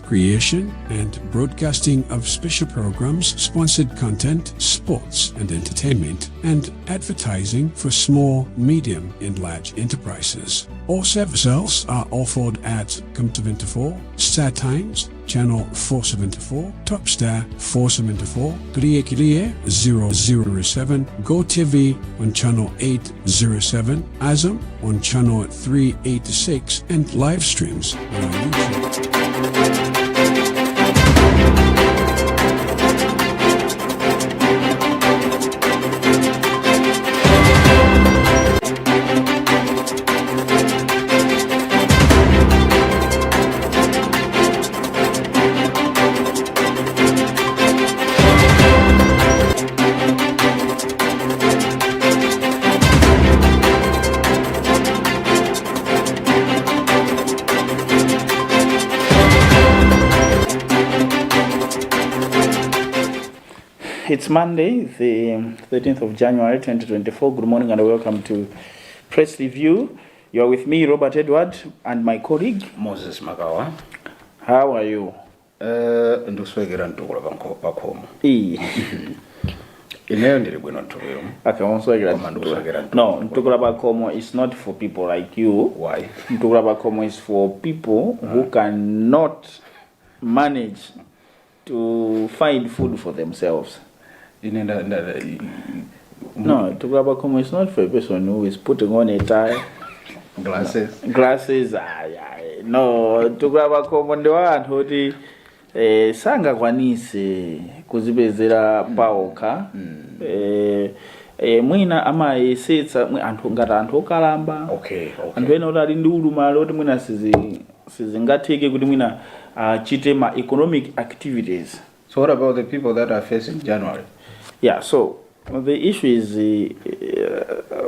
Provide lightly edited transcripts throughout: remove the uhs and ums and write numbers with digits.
creation and broadcasting of special programs, sponsored content, sports and entertainment, and advertising for small, medium and large enterprises. All services are offered at Com24, Star Times, Channel 474, Top Star 474, Kliye Kliye 007, Go TV on Channel 807, Azam on Channel 386, and live streams on our YouTube. It's Monday, the 13th of January 2024. Good morning and welcome to Press Review. You are with me, Robert Edward, and my colleague Moses Magawa. How are you? Nduswegera ntukula bakomo. No, ntukula bakomo is not for people like you. Why? Ntukula bakomo is for people who cannot manage to find food for themselves. No, Ntukula bakomo is not for a person who is putting on a tie. Glasses. No, Ntukula bakomo ndi wanthu kuti sangakwanise kuzipezera paokha. Mwina amayesetsa anthu ngati anthu okalamba. Okay. Anthu ena kuti ali ndi ulumali kuti mwina sizingatheke kuti mwina chite ma economic activities. So what about the people that are facing January? Yeah, so the issue is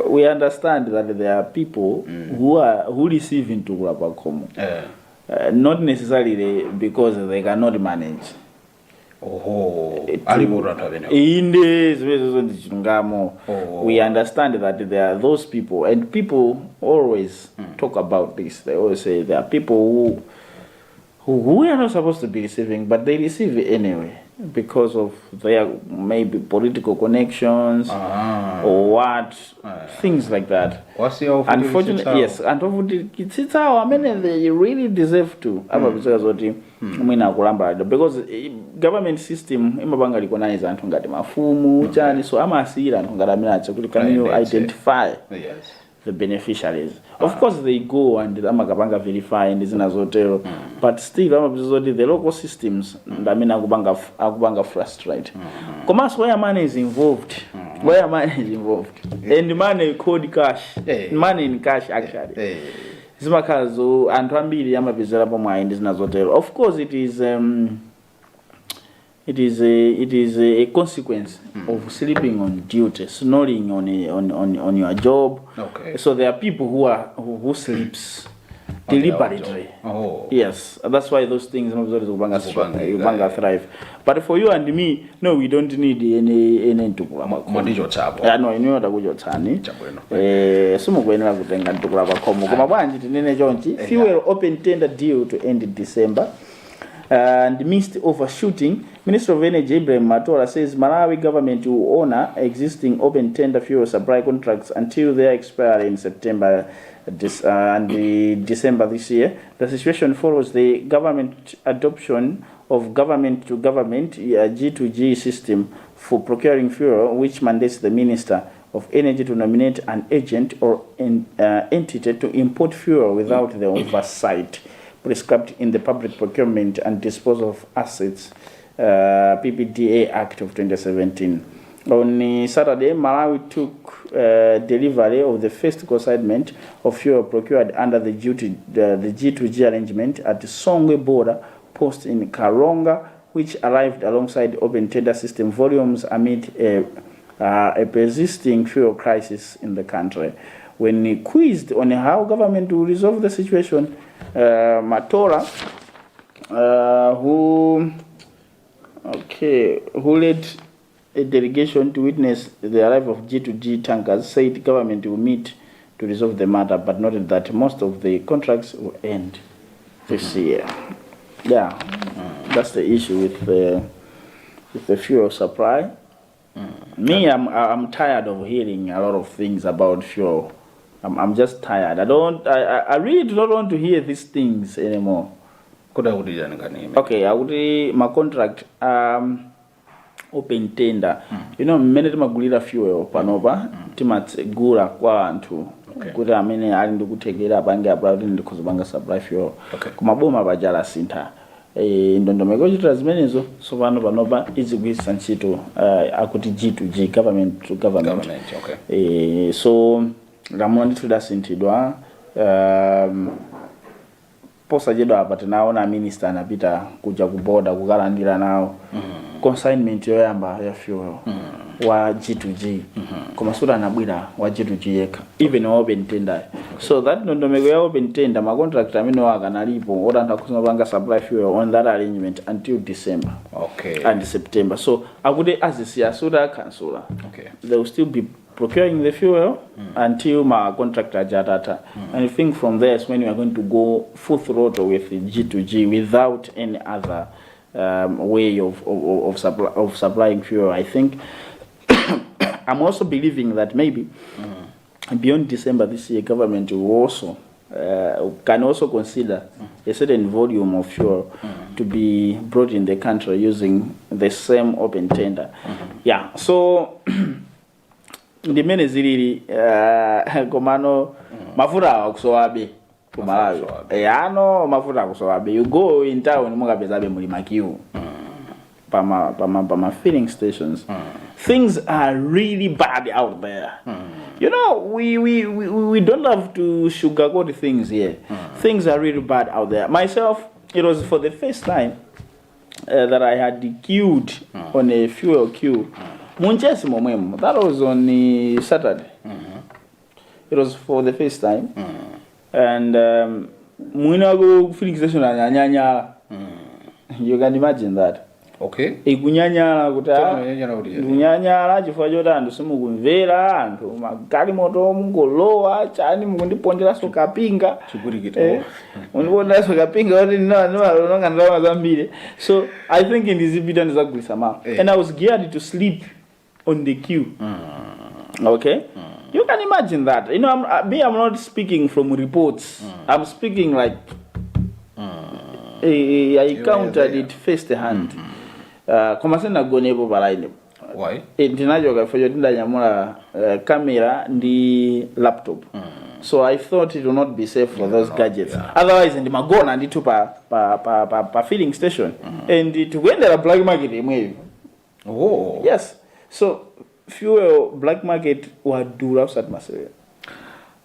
we understand that there are people who receive Ntukula bakomo. Not necessarily because they cannot manage. We understand that there are those people, and people always talk about this. They always say there are people who are not supposed to be receiving, but they receive it anyway because of their maybe political connections or what, things like that. Unfortunately, yes, unfortunately, it's how they really deserve to. Because government system imabanga recognize anthu ngati mafumu chani, so amasira anthu ngati amene can you identify the beneficiaries. Of course they go and amakapanga verify and zinazotel, but still the local systems akubanga frustrate. Commerce where money is involved, and money called cash, money in cash actually. Zimakazo anthu ambiri amapezera pomwe ndi zinazotel. Of course it is a consequence of sleeping on duty, snoring on your job. Okay. So there are people who sleeps deliberately. Yes, that's why those things Ubanga thrive. But for you and me, no, we don't need any Ntukula bakomo. No, inu atakuja tsani. Sumo kuenera kutenga Ntukula bakomo. Koma bwanji tinene chonchi. Fuel open tender deal to end in December. And missed overshooting, Minister of Energy Ibrahim Matola says Malawi government will honor existing open tender fuel supply contracts until they expire in September and December this year. The situation follows the government adoption of government-to-government G2G system for procuring fuel, which mandates the Minister of Energy to nominate an agent or entity to import fuel without the oversight prescribed in the Public Procurement and Disposal of Assets PPDA Act of 2017. On Saturday, Malawi took delivery of the first consignment of fuel procured under the G2G arrangement at the Songwe border post in Karonga, which arrived alongside open tender system volumes amid a persisting fuel crisis in the country. When quizzed on how government will resolve the situation, Matola, who led a delegation to witness the arrival of G2G tankers, said government will meet to resolve the matter, but noted that most of the contracts will end this year. Yeah, That's the issue with the fuel supply. Me, I'm tired of hearing a lot of things about fuel. I'm just tired. I really do not want to hear these things anymore. Okay, I would my contract open tender. You know, many magulira fuel panopa timatsegula kwa anthu kuti amene ali ndikuthekera apange abroad ndikuzobanga supply fuel. Kumaboma bajala sintha. Ndondomeko chitira zimenezo so panopa izigwisa ntchito akuti G2G, government to government. So lamulo ndithu dasinthidwa posachedwa apa tinaona minister anapita kuja kuboda kukalandira nawo consignment yoyamba ya fuel wa G2G koma suda anabwira wa G2G yekha even open tender. So that ndondomeko ya open tender ma contract amene wakanalipo otantha kusopanga supply fuel on that arrangement until December and September. So akuti azisiya suda cancel. They will still be procuring the fuel until my contractor jatata. And I think from there is when we are going to go full throttle with the G2G without any other way of supplying fuel. I think I'm also believing that maybe beyond December this year, government will also can also consider a certain volume of fuel to be brought in the country using the same open tender. Yeah, so the main is really komano mafuta akusowabe kumalawi ano mafuta akusowabe. You go in town mukapezabe mulima kiu pama filling stations. Things are really bad out there. You know, we don't have to sugarcoat things here. Things are really bad out there. Myself, it was for the first time that I had queued on a fuel queue. That was on Saturday. It was for the first time. And Muinago filling station you can imagine that. Ikunyanyala kunyanyala chifukwa choti anthu simukumvera, anthu magali moto mungolowa chani mukundipondera so kapinga mundipondera so kapinga kuti ndinonga ndalama zambiri. So I think in this video ndizagwisa ma and I was geared to sleep on the queue. Okay, you can imagine that. You know, I'm not speaking from reports. I'm speaking like I counted it first hand. Komasena gonepo balaine. Why? Ndinajoka fojo ndanyamula camera ndi laptop. So I thought it would not be safe for those gadgets. Otherwise ndimagona nditu pa filling station and to go in the black market imwe. Yes. So fuel black market wadura usat masere.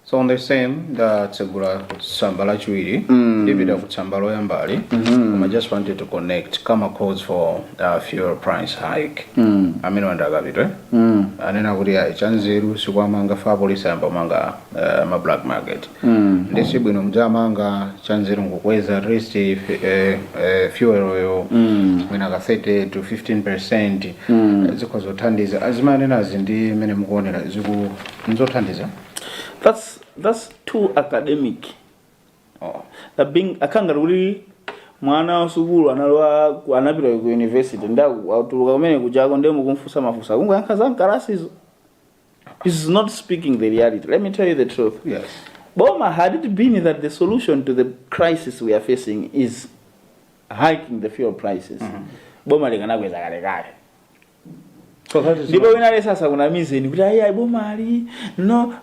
So on the same, that's a good sambala chuiri. David sambalo yambali. I just wanted to connect. Kama calls for fuel price hike. I mean, wanda gabito. Anena kuria chanzeru suwa manga fabolisa yamba manga ma black market. Ndesi bwino mjamanga chanzeru ngukweza rest fuel oil. Wina ka 30 to 15%. Ziko zotandiza. Azimanena zindi mene mkuonera ziku nzotandiza. That's too academic. Being akangaruri mwana wasukulu analwa anapita ku university ndaku atuluka kumene kujako ndemu kumfusa mafusa kunga yankaza nkarasizo. He's not speaking the reality. Let me tell you the truth. Yes. Boma, had it been that the solution to the crisis we are facing is hiking the fuel prices, Boma likanakweza kale. So that is ndipo wina sasa kuna mizeni kuti ayi bomali no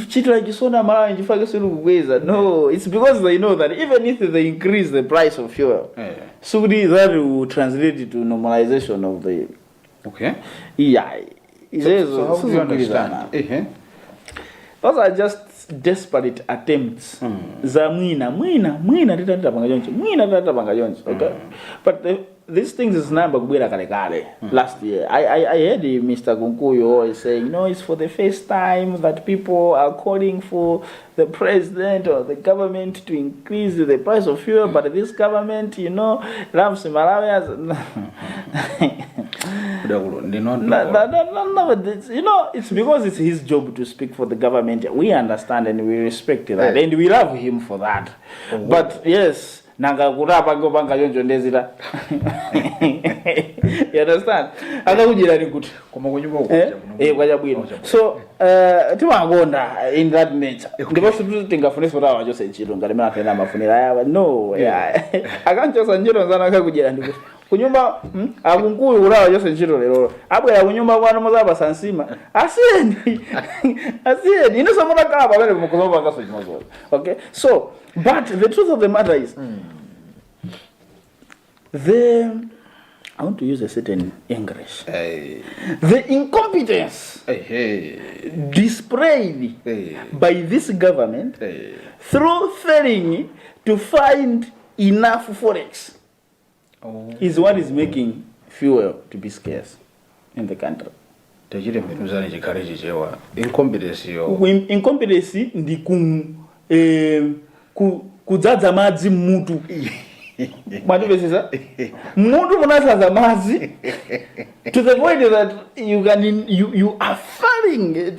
chitira chisona malawi chifake silikukweza. No, it's because they know that even if they increase the price of fuel, so that will translate to normalization of the so how do you understand? Those are just desperate attempts. Za mwina tita panga jonchi. Okay, but these things is number kubwera kale. Last year I heard Mr. Kunkuyo always saying, no, it's for the first time that people are calling for the president or the government to increase the price of fuel, but this government, you know, loves Malawians. You know, it's because it's his job to speak for the government. We understand and we respect that, and we love him for that. But yes, nanga kurapa ngopanga choncho ndezita. You understand? Akakujira ni kuti koma kunyumba kwa chabwino. So timakonda in that nature. Ndipo situ tingafunisa kuti awa chose ntchito ngati mena tena mafunira aya no yeah. Akanchosa ntchito nzana akakujira ndi kuti kunyumba akunkulu kulawa chose ntchito lero abwera kunyumba kwanu mozapa sansima asiyeni ino somota kala pamene mukuzopa kaso chimozo. Okay, so but the truth of the matter is I want to use a certain English. The incompetence displayed by this government through failing to find enough forex is what is making fuel to be scarce in the country. Incompetence ndi kudzaza madzi mutu. Mwatipesesa mutu munasaza madzi to the point that you are failing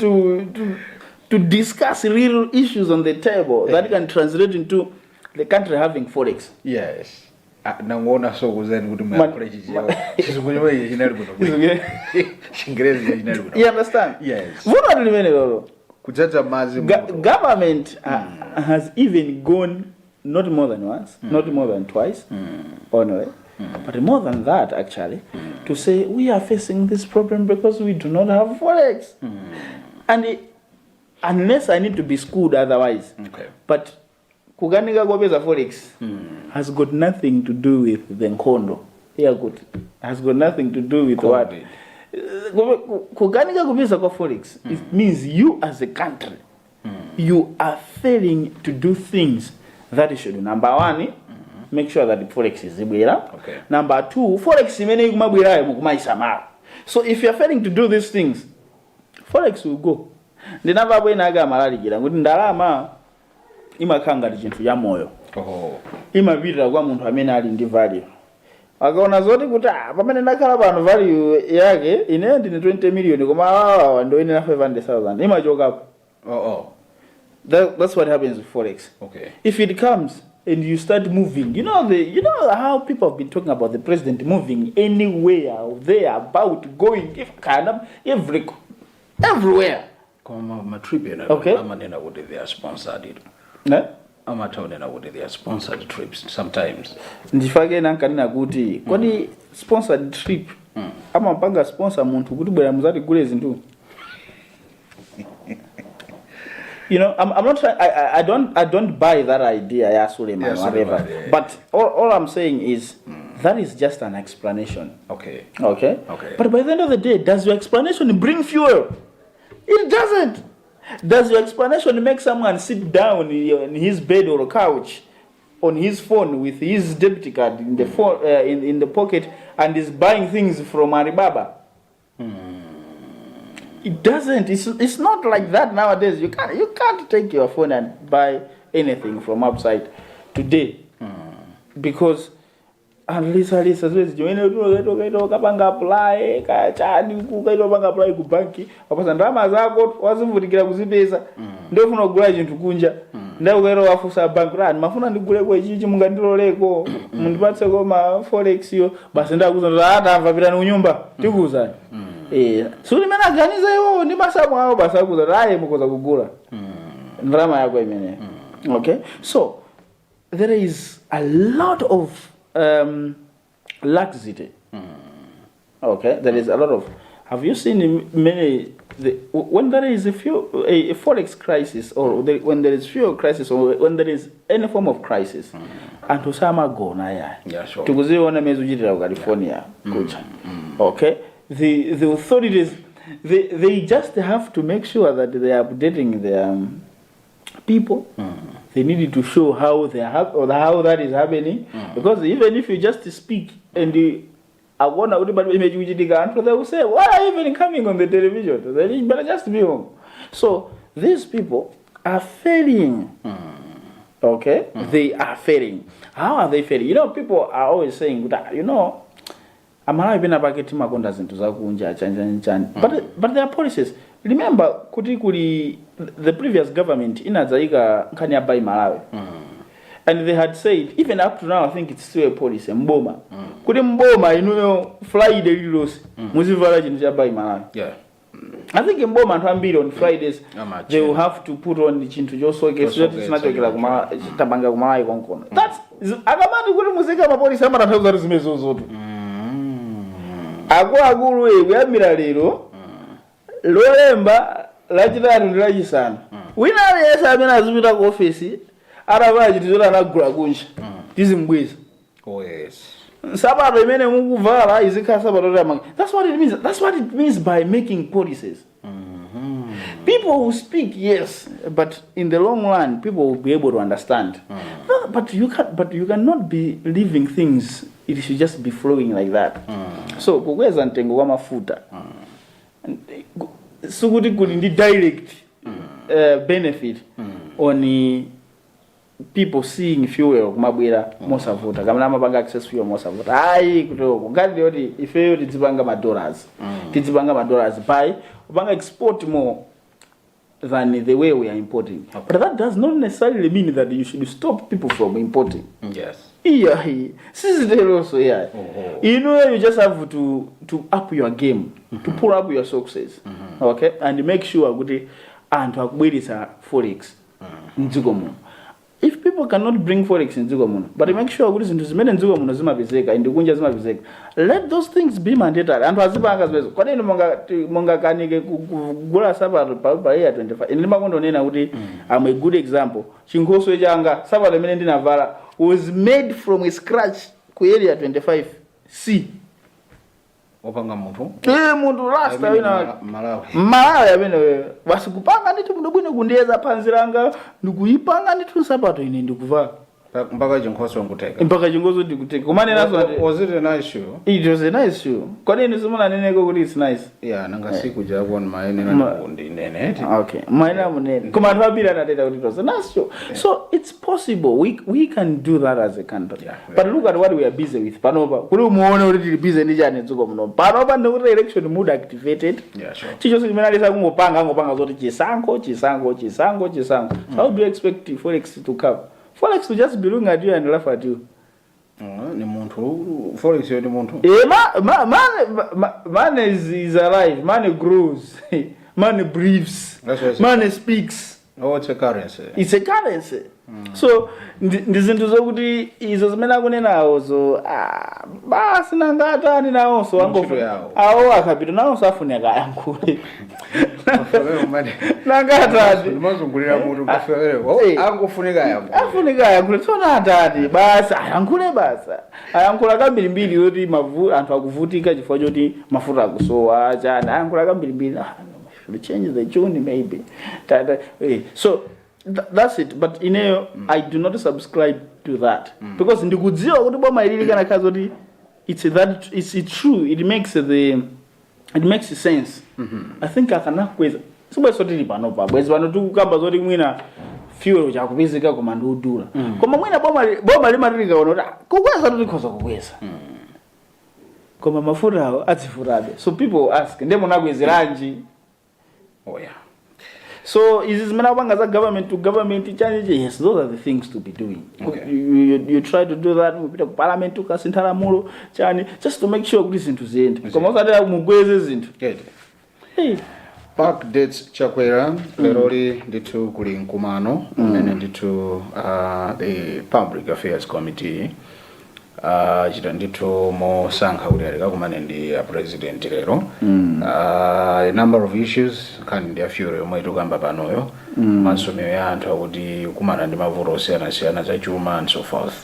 to discuss real issues on the table that can translate into the country having forex. Yes. Nangona so kuzeni kuti mwakole chichewa chizungunywe chinali kuno Chingerezi chinali kuno. You understand? Yes. What are limene lolo kudzaza madzi government has even gone not more than once, not more than twice, only, but more than that actually, to say we are facing this problem because we do not have forex. And unless I need to be schooled otherwise. Okay. But kuganika kwapeza forex has got nothing to do with the nkondo. Yeah, good. Has got nothing to do with what? Kuganika kwapeza kwa forex, it means you as a country, you are failing to do things that you should do. Number one, make sure that the forex is zibwera. Okay. Number two, forex imene ikumabwera mukumayisamala. So if you are failing to do these things, forex will go. Ndinava bwena aga malaligira kuti ndalama imakanga chinthu ya moyo. Imapita kwa munthu amene ali ndi value. Akaona zoti kuti pamene ndakhala pano value yake ine ndine 20 million koma awa ndoyenera 500,000 imachokapo. That's what happens with forex. Okay. If it comes and you start moving, you know how people have been talking about the president moving anywhere, there, about going, everywhere. Okay. They are sponsored. Ne? They are sponsored trips sometimes. Ndifake nankanina kuti kwani sponsored trip amapanga sponsor muntu kuti bwera muzati gule zinthu. You know, I'm not trying. I don't buy that idea, yeah, Suleiman, whatever. Yeah. But all I'm saying is that is just an explanation. Okay. But by the end of the day, does your explanation bring fuel? It doesn't. Does your explanation make someone sit down in his bed or couch, on his phone with his debit card in the phone in the pocket and is buying things from Alibaba? It doesn't. It's not like that nowadays. You can't take your phone and buy anything from outside today, because at least as well as you kapanga apply kachani kukaitopanga apply ku banki wapasa ndalama zako wazivutikira kuzipeza ndio ufuna kugula chinthu kunja ndio ukairo wafusa bank rani mafuna ndigule kwa ichi mungandiloleko mundipatse koma forex yo basi ndakuza atamva pitani kunyumba tikuza suli mena ganiza iwo ndi masamu awo basi akuza raye mukoza kugula ndalama yako imene. Okay, so there is a lot of laxity. Okay, there is a lot of. Have you seen many? When there is a forex crisis, or when there is fuel crisis, or when there is any form of crisis, and to sama go na ya. Yeah, sure. To go on a California, okay. The authorities, they just have to make sure that they are updating their people. They needed to show how they have or how that is happening, because even if you just speak and they will say, why are you even coming on the television? They better just be home. So these people are failing. Okay, they are failing. How are they failing? You know, people are always saying that, you know, but there are policies. Remember, the previous government in Azaika Kanya by Malawi. And they had said, even up to now, I think it's still a policy, Mboma. Kuti Mboma, Friday, Muzivala Jinjaba Imana. Yeah. I think in Mboma and Hambiri on Fridays, they will have to put on the Chintu Joso, get it's not like Tabanga Kumai Konkon. That's Agamani Guru Musika Mapoli Samara Hogars Mezozo. Aguru, we have Miralero, Loremba, Lajida and Rajisan. We know, yes, I mean, as we talk office. Otherwise, it is not a gragunch. This is ways. Oh, yes. That's what it means. That's what it means by making policies. People will speak, yes, but in the long run, people will be able to understand. No, but you cannot be leaving things. It should just be flowing like that. So, where's Antengo Mafuta? So good in the direct benefit on the people seeing fuel mabwera mosavuta kama mabanga access fuel mosavuta ai kutoko ngati yoti ife tizibanga $dollars tizibanga $dollars buy ubanga export more than the way we are importing. Okay. But that does not necessarily mean that you should stop people from importing. Yes. Yeah, also yeah. You just have to up your game, to pull up your success. Okay, and make sure good and to upgrade forex in Zugomo. If people cannot bring forex in Zugomuno, but make sure we listen to the men in Zugomuno Zuma Vizeka and the Gunja Zuma Vizeka, let those things be mandatory. And as Bangas, Kodin Monga Kanike Gula Sabah Paya 25. In Limagondo Nena Udi, I'm a good example. Chingoso Janga, Sabah the Menendina Vala was made from scratch, Area 25. See. Opanga muntu muntu rasta wina malawi amene wasikupanga nditu mudobwino kundeza panziranga ndikuipanga nditu sabato ine ndikuva mpaka Chingoso nguteka kumane nazo was it a nice show? It was a nice show. Kwani nisumuna neneko kuti it's nice. Yeah, nanga siku jabona maene na kundi nene. Okay, maene munene kuma ntwabira na data kuti it was a nice show. So it's possible we can do that as a country. Yeah, but look at what we are busy with. Panopa kuli muone kuti busy ndi chani nzuko muno. Panopa ndikuti election mood activated. Yeah, sure. Chicho simenalisa ngopanga zoti chisango. How do you expect forex to come? Forex will just be looking at you and laugh at you. Ni muntu forex yo ni muntu man is alive, man grows, man breathes, man speaks. Oh, it's a currency. It's a currency. So ndizinto zokuti izo zimene akunenawo zo basi nangata ani nawo so awo akapita nawo so afuneka yankule nangata ndimazungulira mutu kafere angofunika yankule tsona atati basi ayankule basa ayankula kambirimbiri yoti anthu akuvutika chifukwa choti mafuta akusowa chani ayankula kambirimbiri change the tune maybe. So that's it. But I do not subscribe to that because ndikudziwa kuti boma ilili kana kazo kuti it's true. It makes sense. I think akana kweza sibwe sotili panopa bwezi pano tukukamba zoti mwina fuel chakupezeka koma ndudula koma mwina boma limatilika ono kukweza tutikhoza kukweza koma mafuta awo atsifutabe. So people ask ndemo nakwezeranji. Oh yeah. So is this manabanga government to government change? Yes, those are the things to be doing. Okay. You try to do that with the parliament to kasintara mulo chani just to make sure listen to the end. Koma usatera mugweze zintu. Good. Hey. Park dates chakwera leroli nditu kuli nkumano and nditu the Public Affairs Committee chita nditu mo sankha kuti aleka kumane ndi president lero a number of issues kandi ndi afyore omwe tikamba panoyo masomero ya anthu akuti kumana ndi mavuto osiyana za chuma and so forth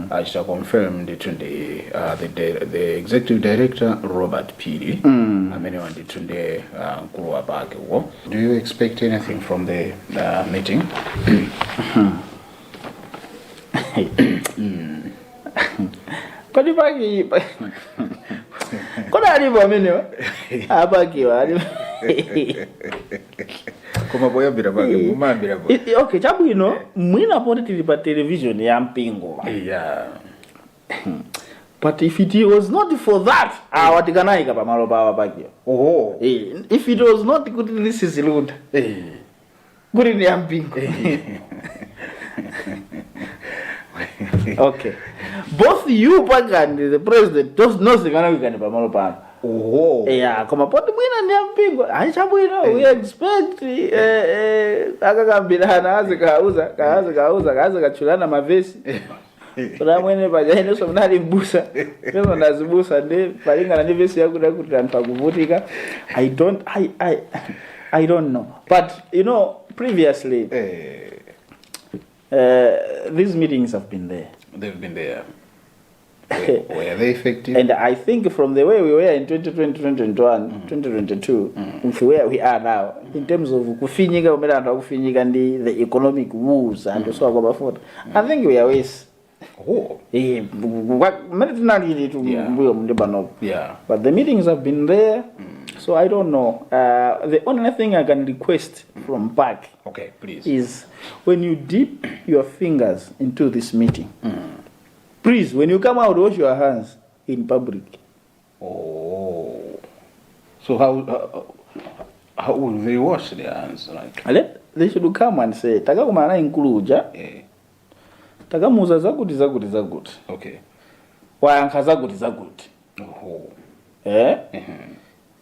achita confirm nditu ndi the executive director Robert Pili amene wanditu ndi mkulu wa pake uwo. Do you expect anything from the meeting? Kodi paki kona alipo amene apakiwa ali koma boya bira pake mumambira bo. Okay, chabwino mwina poti tili pa television ya mpingo. Yeah. But if it was not for that, watikanaika pa malo pa apakiwa. Oh. If it was not good, this is Luntha. Good ni ya mpingo. Okay. Both you and the president don't know the kind of pamalo pan. Oh. Yeah, koma poti mwina ndi ampingo. Aichabwino we expect akakambirana kaza kachulana mavesi. Kuna mwene paja ino so mnali mbusa. Pesa ndazibusa ndi palingana ndi vesi yakuda kuti anthu akuvutika. I don't know. But you know, previously these meetings have been there. They've been there. Were they effective? And I think from the way we were in 2020, 2021, 2022, with where we are now, in terms of kufinyika the economic woes and so on, I think we are ways. Oh. Yeah. But the meetings have been there, so I don't know. The only thing I can request from PAC is when you dip your fingers into this meeting, please, when you come out, wash your hands in public. Oh. So how will they wash their hands? Like? They should come and say, Takakumana inkuluja. Takamuza zaguti. Okay. Wayanka zaguti. Oh.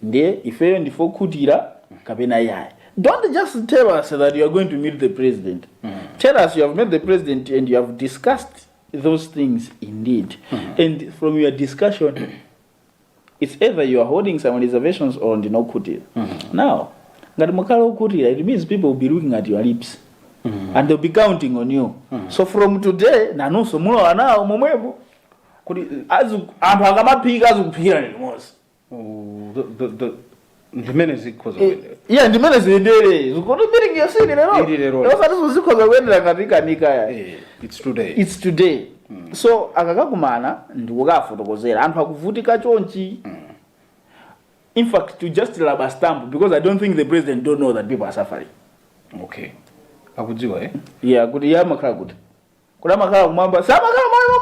Ndiye ifeyo ndifo kutira kapena yaye. Don't just tell us that you are going to meet the president. Tell us you have met the president and you have discussed those things indeed. And from your discussion, it's either you are holding some reservations or no kutira. Now, ngati mukalo kutira, it means people will be looking at your lips. And they'll be counting on you. So from today, nanuso mulo anao momwebo. Kuti anthu akamapika azikupikira nelimosi. Ndimene zikhoza kwendera. Yeah, ndimene ziyendere. Zikuti meeting yosini lero. Lero zikhoza kwendera katikanika ya. It's today. It's today. So akakakumana ndikukafotokozera anthu akuvutika chonchi. In fact, to just rubber stamp, because I don't think the president don't know that people are suffering. Okay. Akudziwa Yeah, kuti yamakhala kuti. Kuna makhala kumamba samakhala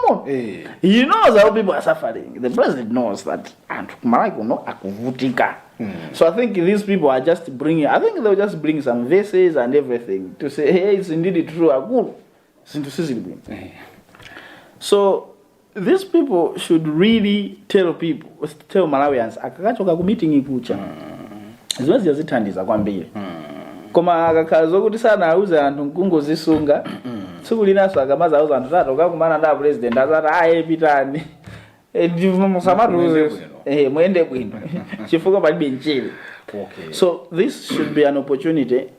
mwa. He knows how people are suffering. The president knows that anthu kumala kuno akuvutika. So I think these people are just bringing, I think they'll just bring some verses and everything to say, hey, it's indeed true. So these people should really tell Malawians, akakachoka ku meeting ikucha. Ziwazi yazithandiza kwambiri. Koma akakazo kuti sana auza anthu nkungo zisunga. Tsiku linaso akamaza auza anthu tatoka kumana nda president azati pitani. Mwende bwino. Chifukwa palibe nchele. Okay. So this should be an opportunity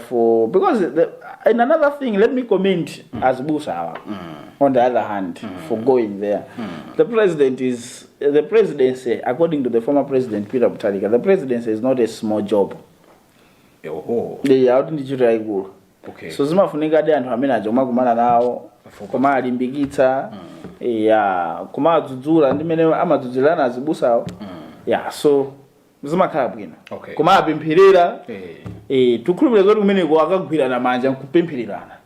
for, because and another thing, let me comment as Busa on the other hand for going there. The presidency, according to the former president Peter Mutharika, the presidency is not a small job. They are out in the okay. So zimafunika de anthu amene ajoma kumana nawo koma alimbikitsa koma adzudzula ndimene amadzudzulana azibusawo so zimakhala bwino koma apempherera tukhulupirira zoti kumeneko akagwirana manja nkupemphererana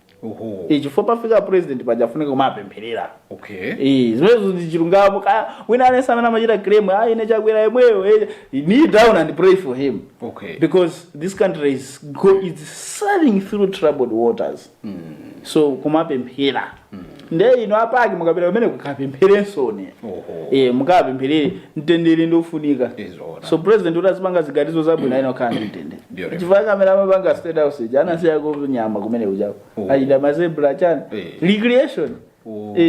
chifukwa pafika president pajafunika koma apempherera zimenezo ndi chilungamo wina alesa amene amachita claim ine chakwera yemweyo kneel down and pray for him because this country is sailing through troubled waters. So kumapemphera nde ino apaki mukapita kumene kukapempherensoni mukapempherere mtendere ndofunika. So president utazipanga zigatizo zabwino ino kana mtendere chifukwa kamera amapanga state house anasiya kunyama kumene kuchako achita mazebra chani recreation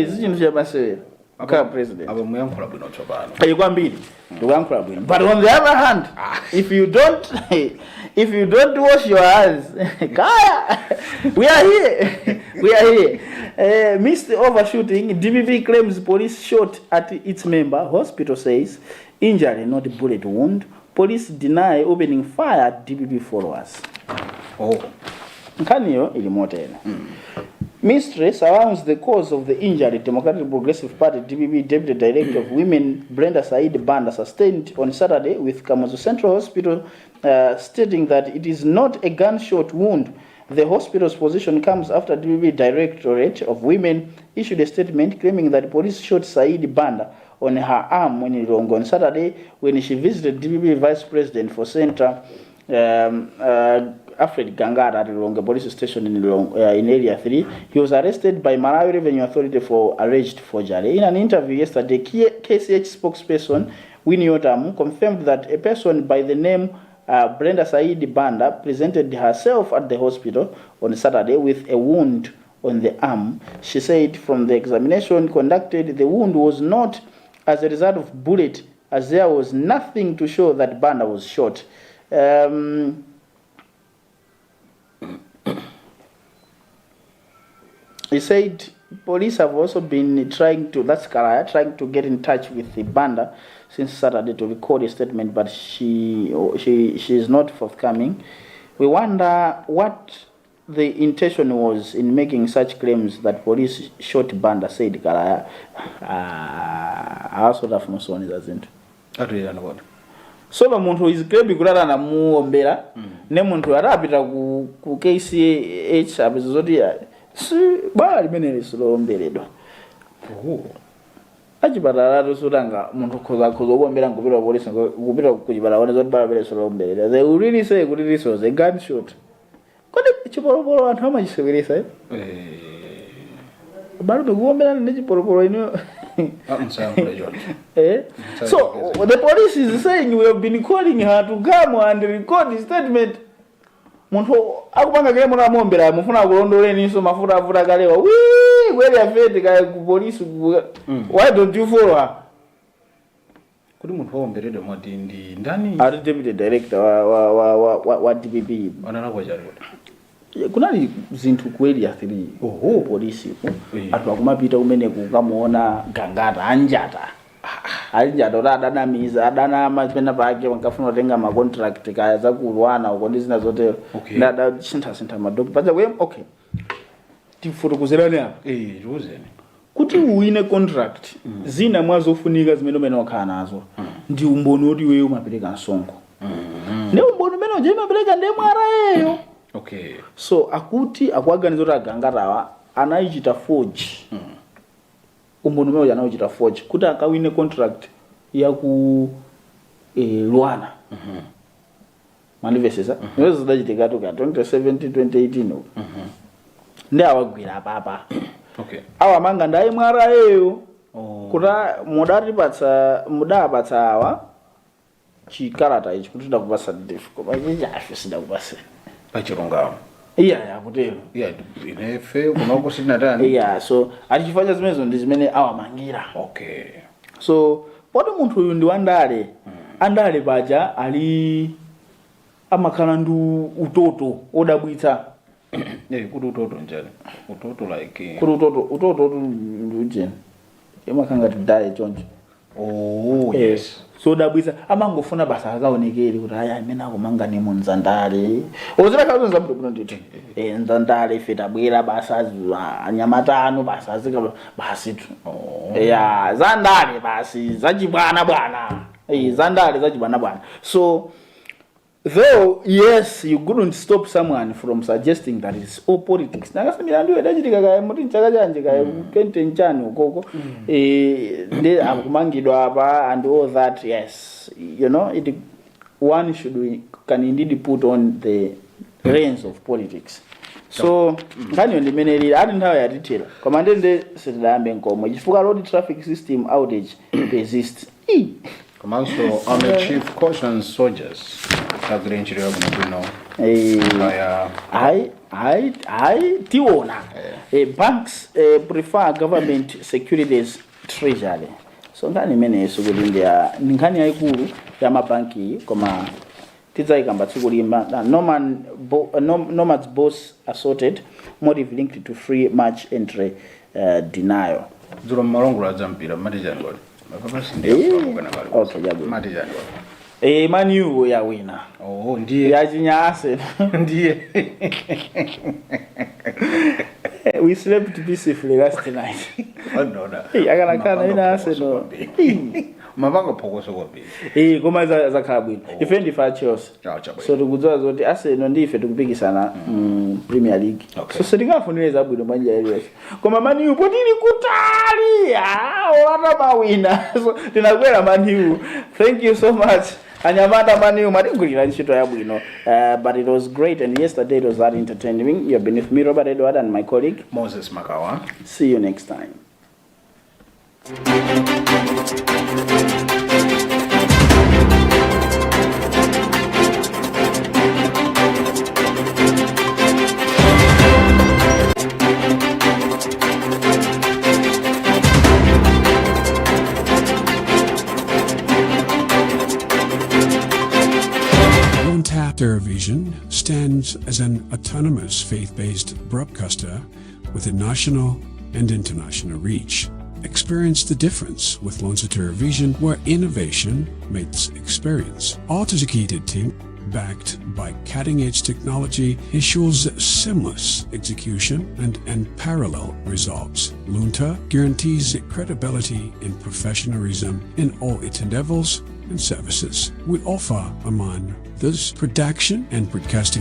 zinthu chamasewera president abamuyankhula bwino tsopano kwambiri ndikuyankhula bwino. But on the other hand, if you don't wash your hands, kaya, we are here. Missed overshooting. DPP claims police shot at its member. Hospital says injury, not bullet wound. Police deny opening fire at DPP followers. Nkaniyo ilimotena. Ministry surrounds the cause of the injury. Democratic Progressive Party DPP Deputy Director of Women Brenda Said Banda sustained on Saturday with Kamuzu Central Hospital, stating that it is not a gunshot wound. The hospital's position comes after DPP Directorate of Women issued a statement claiming that police shot Said Banda on her arm on Saturday when she visited DPP Vice President for Center Alfred Gangara at Longe police station in Area 3. He was arrested by Malawi Revenue Authority for alleged forgery. In an interview yesterday, KCH spokesperson Winnie Otamu confirmed that a person by the name Brenda Saidi Banda presented herself at the hospital on Saturday with a wound on the arm. She said from the examination conducted, the wound was not as a result of bullet, as there was nothing to show that Banda was shot. He said police have also been trying to get in touch with the Banda since Saturday to record a statement, but she is not forthcoming. We wonder what the intention was in making such claims that police shot Banda, said Kalaya. I also have no son as into. So the muntu is claiming kulala na muombera ne muntu arapita ku KCH abizoti si bali menele solomberedwa. Achibara rusulanga muntu koza kuzobombera ngubira polisi ngubira kujibara wane zoti bala bele solomberedwa. They will really say kuti this was a gunshot. Kodi chipolopolo anthu amachiseweresa bali kuombera ne chipolopolo ino. So the police is saying we have been calling her to come and record the statement. Muntu akupanga kile mwana mombera mufuna kulondole niso mafuta afuta kalewa kweli afete kale ku police why don't you follow her? Kodi muntu omberede mwadindi ndani ari deputy director wa DPP onana kwa jari kunali zinthu kweli athiri polisi atu akumapita umene kukamuona Gangata anjata adanamiza adana mapena pake wakafuna kutenga ma contract kaya za kulwana uko ndizina zote ndada sintha madoki paja we okay tifuto kuzerani apa juzeni kuti uine contract zina mwazofunika zimene umene wakhala nazo ndi umboni oti wewe umapereka nsongo ne umboni umene uje umapereka ndi mwara yeyo. Okay. So akuti akuaganiza kuti Gangatawa anaichita forge. Umboni umene anaichita forge kuti akawine contract ya ku Luana. Manivesesa. Nwezo zidachitika toka 2017 2018. Ndi awagwira papa. Okay. Awa manga ndai mwara yeyo. Kuta mudapatsa awa chikalata ichi kuti ndakupasa difficult. Machicha afisida kupasa. Pachirungawo. Yeah, kutero. Yeah, inefe kunoko sina tani. Yeah, so alichifanya zimezo ndi zimene awamangira. Okay. So poti munthu uyu ndi wandale. Andale paja ali amakhala ndu utoto odabwitsa. Kuti utoto njani. Utoto like kuti utoto nduje emakanga tidale choncho. Yes. So dabwitsa amangofuna basa akaonekere kuti aya amene akumanga ni munzandale ozira kazo zabudobuna nditi nzandale ife tabwera basa anyamatano basa azika basi tu zandale basi zachibwana bwana zandale zachibwana bwana. So though yes you couldn't stop someone from suggesting that it's all politics nakasimira ndiwe dachitika kaya muti nchaka chanje kaya kente nchani ukoko ndi akumangidwa apa and all that. Yes, you know one can indeed put on the reins of politics. So kanyo ndimeneli ati nthawi yatithera koma ndende sitidayambe nkomwe chifukwa road traffic system outage persists. Also, Army Chief cautions soldiers. Tiona. Banks prefer government securities treasury. So ngani mene sukulindia ngani yaikulu ya mabanki koma tizaikamba tsikulimba Nomad's boss assorted motive linked to free match entry denial. Zuro malongula zampira matijani ngoli. Okay, jabu. Matijani ngoli. Man U ya winner. Ndiye. Ya jinyase. Ndiye. We slept peacefully last night. No. Akana ina Arsenal. Mabanga pokoso kopi. Koma zakhala bwino. Ife ndifa Chelsea. So tikudzola zoti Arsenal ndife tikupikisana Premier League. So sitingafunire zabwino manje yaliyonse. Koma Man U potili kutali. Olata mawina. So tinakwera Man U. Thank you so much. anyamata mani umatigulira ntchito yabwino. But it was great, and yesterday it was that entertaining. You've been with me, Robert Edward, and my colleague Moses Makawa. See you next time. Luntha Television stands as an autonomous faith-based broadcaster with a national and international reach. Experience the difference with Luntha Television, where innovation meets experience. Our dedicated team, backed by cutting-edge technology, ensures seamless execution and unparalleled results. Luntha guarantees credibility and professionalism in all its endeavors and services. We offer, among this, production and broadcasting